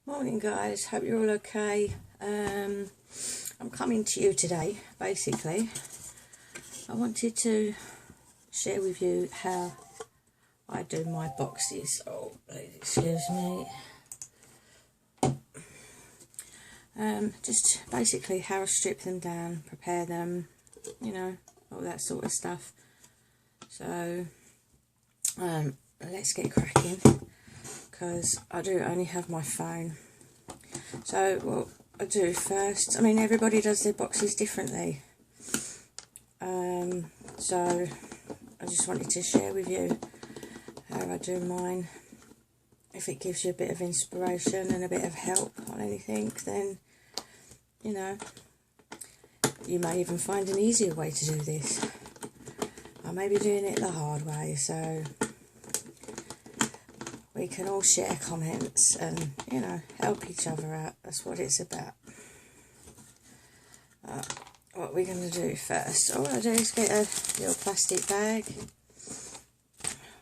Morning guys, hope you're all okay. I'm coming to you today. Basically I wanted to share with you how I do my boxes. Oh please excuse me. Just basically how I strip them down, prepare them, you know, all that sort of stuff. So let's get cracking, because I do only have my phone. So what I do first, I mean everybody does their boxes differently, so I just wanted to share with you how I do mine. If it gives you a bit of inspiration and a bit of help on anything, then you know, you may even find an easier way to do this. I may be doing it the hard way, so we can all share comments and, you know, help each other out. That's what it's about. What we're going to do first, all I do is get a little plastic bag.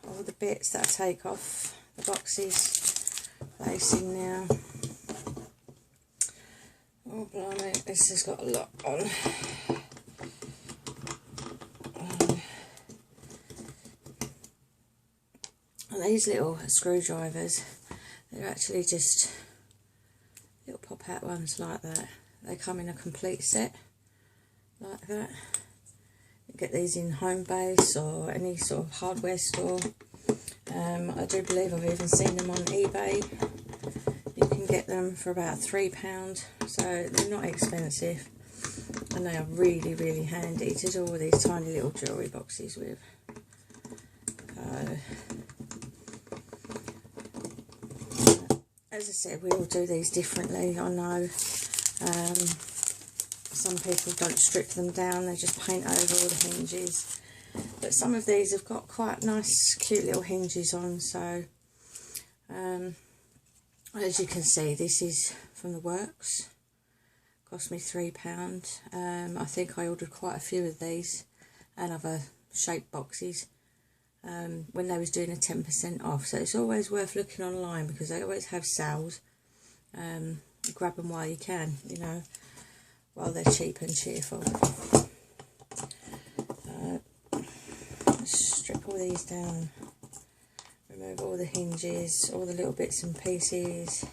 All the bits that I take off the boxes, place in now. Oh blimey, this has got a lot on. And these little screwdrivers, they're actually just little pop out ones like that. They come in a complete set like that. You get these in Homebase or any sort of hardware store. I do believe I've even seen them on eBay. You can get them for about £3, so they're not expensive, and they are really, really handy to do all these tiny little jewellery boxes with. As I said, we all do these differently, I know. Some people don't strip them down, they just paint over all the hinges. But some of these have got quite nice, cute little hinges on, so as you can see, this is from the works. Cost me £3. I think I ordered quite a few of these and other shaped boxes when they was doing a 10% off. So it's always worth looking online, because they always have sales. Grab them while you can, you know, while they're cheap and cheerful. Strip all these down, remove all the hinges, all the little bits and pieces.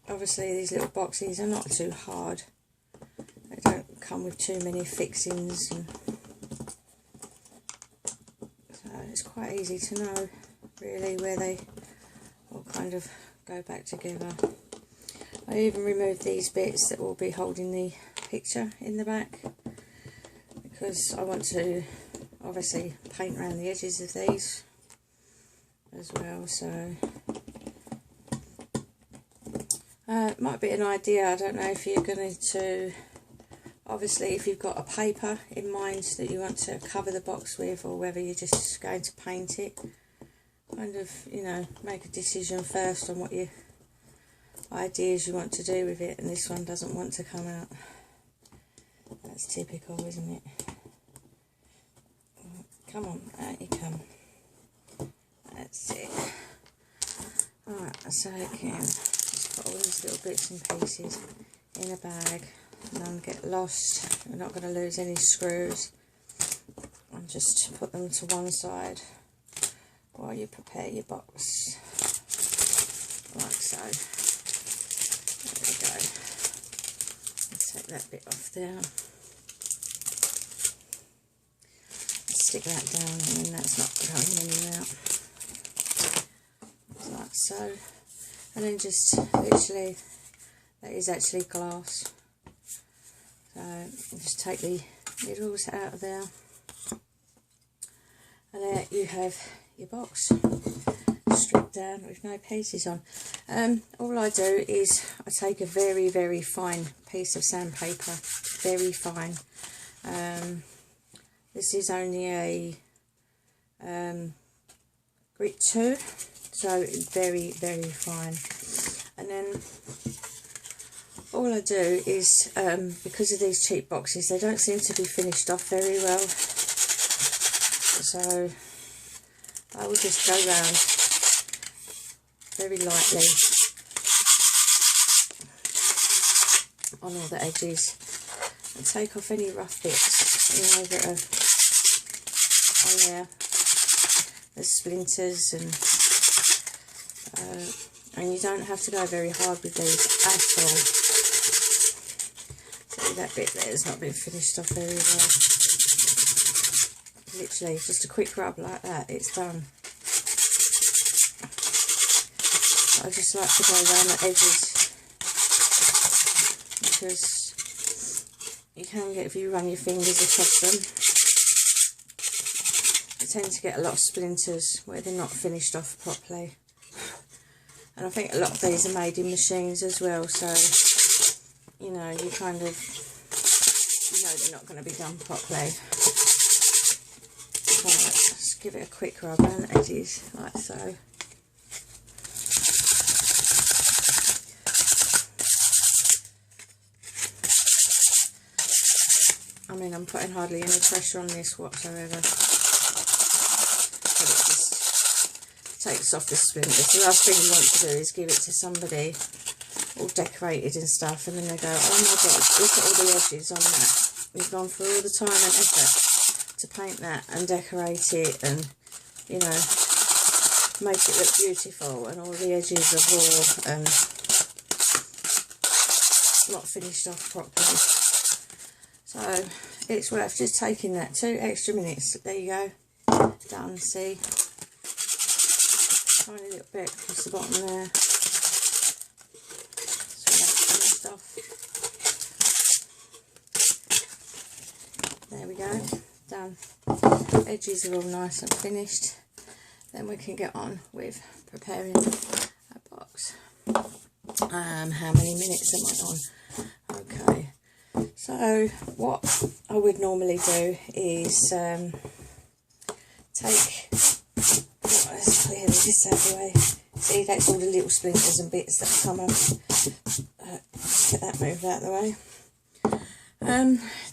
Obviously these little boxes are not too hard, they don't come with too many fixings, and so it's quite easy to know really where they all kind of go back together. I even removed these bits that will be holding the picture in the back, because I want to obviously paint around the edges of these as well. So it might be an idea, I don't know if you're going to, obviously if you've got a paper in mind that you want to cover the box with, or whether you're just going to paint it. Kind of, you know, make a decision first on what your ideas you want to do with it. And this one doesn't want to come out. That's typical, isn't it? Come on, out you come. That's it. Alright, so again, just put all these little bits and pieces in a bag. None get lost. You're not going to lose any screws. And just put them to one side while you prepare your box. Like so. There we go. Let's take that bit off there. Stick that down, and then that's not going anywhere. Like so. And then just literally, that is actually glass. So just take the needles out of there. And there you have your box stripped down with no pieces on. All I do is I take a very, very fine piece of sandpaper, very fine. This is only a grit 2, so very, very fine. And then all I do is, because of these cheap boxes, they don't seem to be finished off very well. So I will just go round very lightly on all the edges and take off any rough bits, you know, that are on there. There's splinters, and you don't have to go very hard with these at all. See, that bit there has not been finished off very well. Literally just a quick rub like that, it's done. I just like to go around the edges, because you can get, if you run your fingers across them, you tend to get a lot of splinters where they're not finished off properly. And I think a lot of these are made in machines as well, so you know, you kind of know they're not going to be done properly. So just give it a quick rub around the edges like so. I mean, I'm putting hardly any pressure on this whatsoever, but it just takes off the splinters. The last thing you want to do is give it to somebody all decorated and stuff, and then they go, oh my god, look at all the edges on that. You've gone through all the time and effort to paint that and decorate it and, you know, make it look beautiful, and all the edges are raw and not finished off properly. So it's worth just taking that 2 extra minutes. There you go, done. See, tiny little bit across the bottom there. So that's finished off. There we go, done. Edges are all nice and finished. Then we can get on with preparing a box. How many minutes am I on? Okay. So what I would normally do is take, let's clear this out of the way. See, that's all the little splinters and bits that come off. Get that moved out of the way.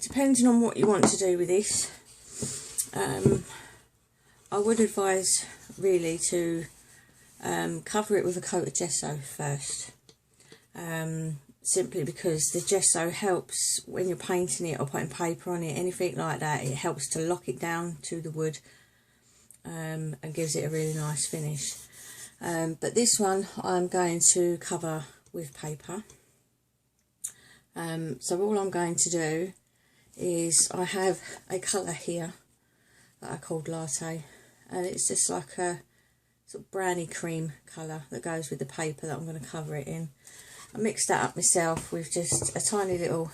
Depending on what you want to do with this, I would advise really to cover it with a coat of gesso first. Simply because the gesso helps when you're painting it or putting paper on it, anything like that, it helps to lock it down to the wood and gives it a really nice finish. But this one I'm going to cover with paper. So all I'm going to do is, I have a colour here that I called Latte, and it's just like a sort of browny cream colour that goes with the paper that I'm going to cover it in. I mixed that up myself with just a tiny little,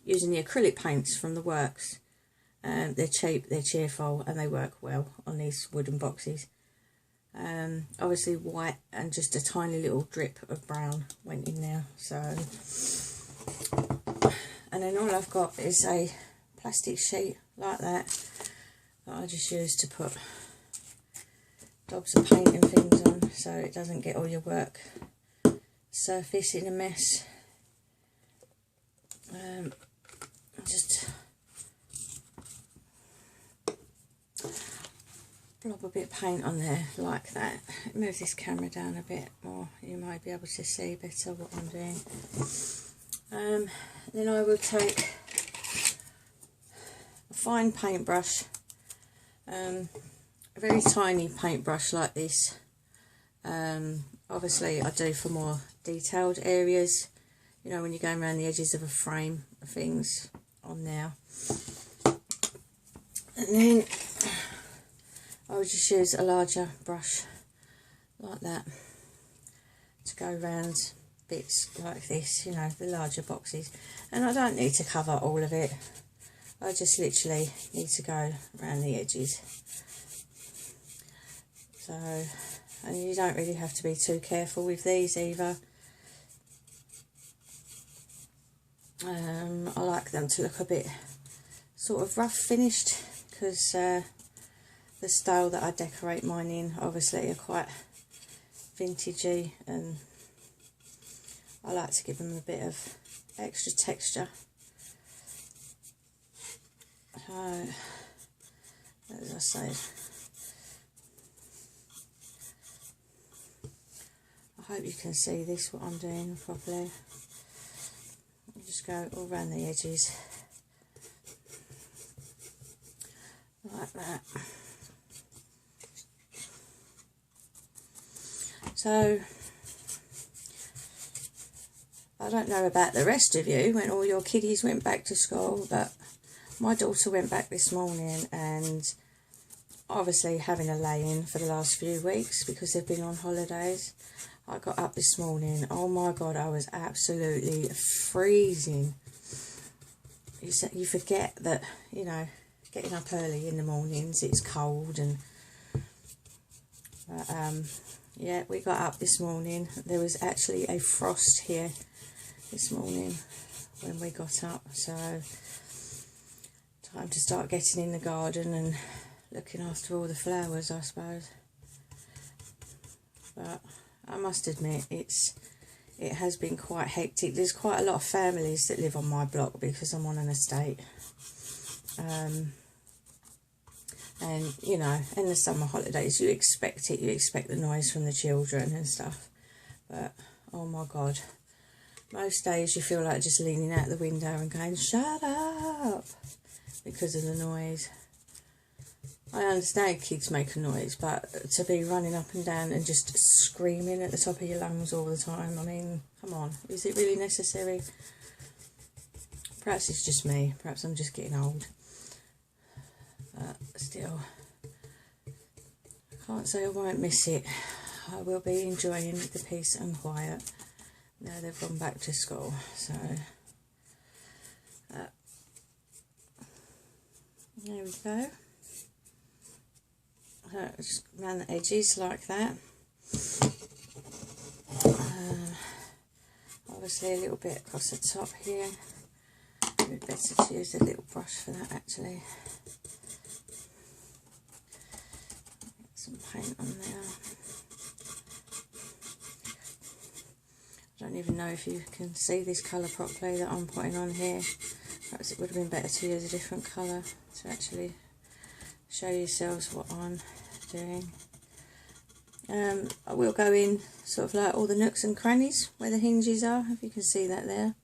using the acrylic paints from the works. They're cheap, they're cheerful, and they work well on these wooden boxes. Obviously white and just a tiny little drip of brown went in there. So, and then all I've got is a plastic sheet like that I just use to put dobs of paint and things on, so it doesn't get all your work surface in a mess. Just blob a bit of paint on there like that. Move this camera down a bit more, you might be able to see better what I'm doing. Then I will take a fine paintbrush, a very tiny paintbrush like this. Obviously I do for more detailed areas, you know, when you're going around the edges of a frame, things on there. And then I would just use a larger brush like that to go around bits like this, you know, the larger boxes. And I don't need to cover all of it, I just literally need to go around the edges. So, and you don't really have to be too careful with these either. I like them to look a bit sort of rough finished, because the style that I decorate mine in obviously are quite vintagey, and I like to give them a bit of extra texture. So, as I say, I hope you can see this, what I'm doing properly. just go all around the edges like that. So I don't know about the rest of you when all your kiddies went back to school, but my daughter went back this morning, and obviously having a lay-in for the last few weeks because they've been on holidays. I got up this morning, oh my God, I was absolutely freezing. You forget that, you know, getting up early in the mornings, it's cold, and yeah, we got up this morning. There was actually a frost here this morning when we got up, so time to start getting in the garden and looking after all the flowers, I suppose. But I must admit, it has been quite hectic. There's quite a lot of families that live on my block because I'm on an estate. And, you know, in the summer holidays, you expect it. You expect the noise from the children and stuff. But, oh my God. Most days you feel like just leaning out the window and going, shut up, because of the noise. I understand kids make a noise, but to be running up and down and just screaming at the top of your lungs all the time, I mean, come on, is it really necessary? Perhaps it's just me. Perhaps I'm just getting old. But still, I can't say I won't miss it. I will be enjoying the peace and quiet now they've gone back to school. So, there we go. So just around the edges like that. Obviously a little bit across the top here. It would be better to use a little brush for that actually. Get some paint on there. I don't even know if you can see this colour properly that I'm putting on here. Perhaps it would have been better to use a different colour to actually show yourselves what I'm doing. I will go in sort of like all the nooks and crannies where the hinges are, if you can see that there.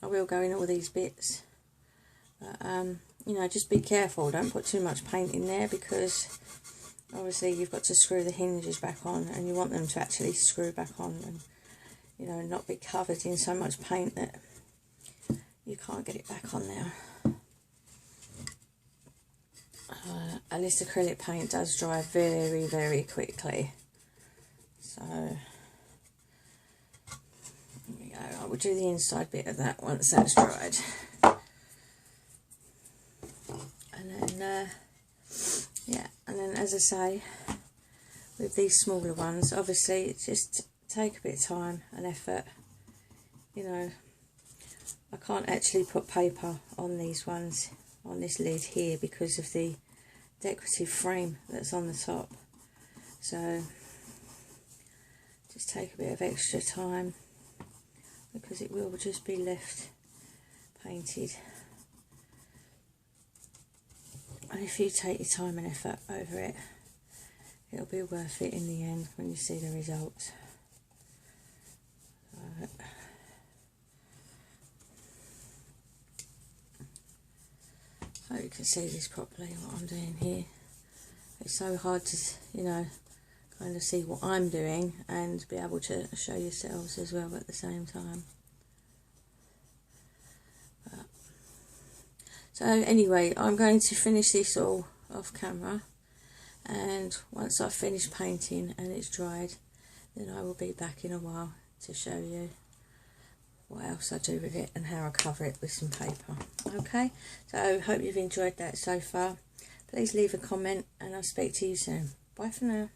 I will go in all these bits. But, you know, just be careful, don't put too much paint in there, because obviously you've got to screw the hinges back on, and you want them to actually screw back on and, you know, not be covered in so much paint that you can't get it back on there. And this acrylic paint does dry very, very quickly. So, here we go. I will do the inside bit of that once that's dried. And then, yeah, and then as I say, with these smaller ones, obviously, it just take a bit of time and effort. You know, I can't actually put paper on these ones, on this lid here, because of the decorative frame that's on the top. So just take a bit of extra time, because it will just be left painted. And if you take your time and effort over it, it'll be worth it in the end when you see the results. I hope you can see this properly, what I'm doing here. It's so hard to, you know, kind of see what I'm doing and be able to show yourselves as well at the same time. But, so anyway, I'm going to finish this all off camera, and once I've finished painting and it's dried, then I will be back in a while to show you what else I do with it and how I cover it with some paper. Okay, so hope you've enjoyed that so far. Please leave a comment and I'll speak to you soon. Bye for now.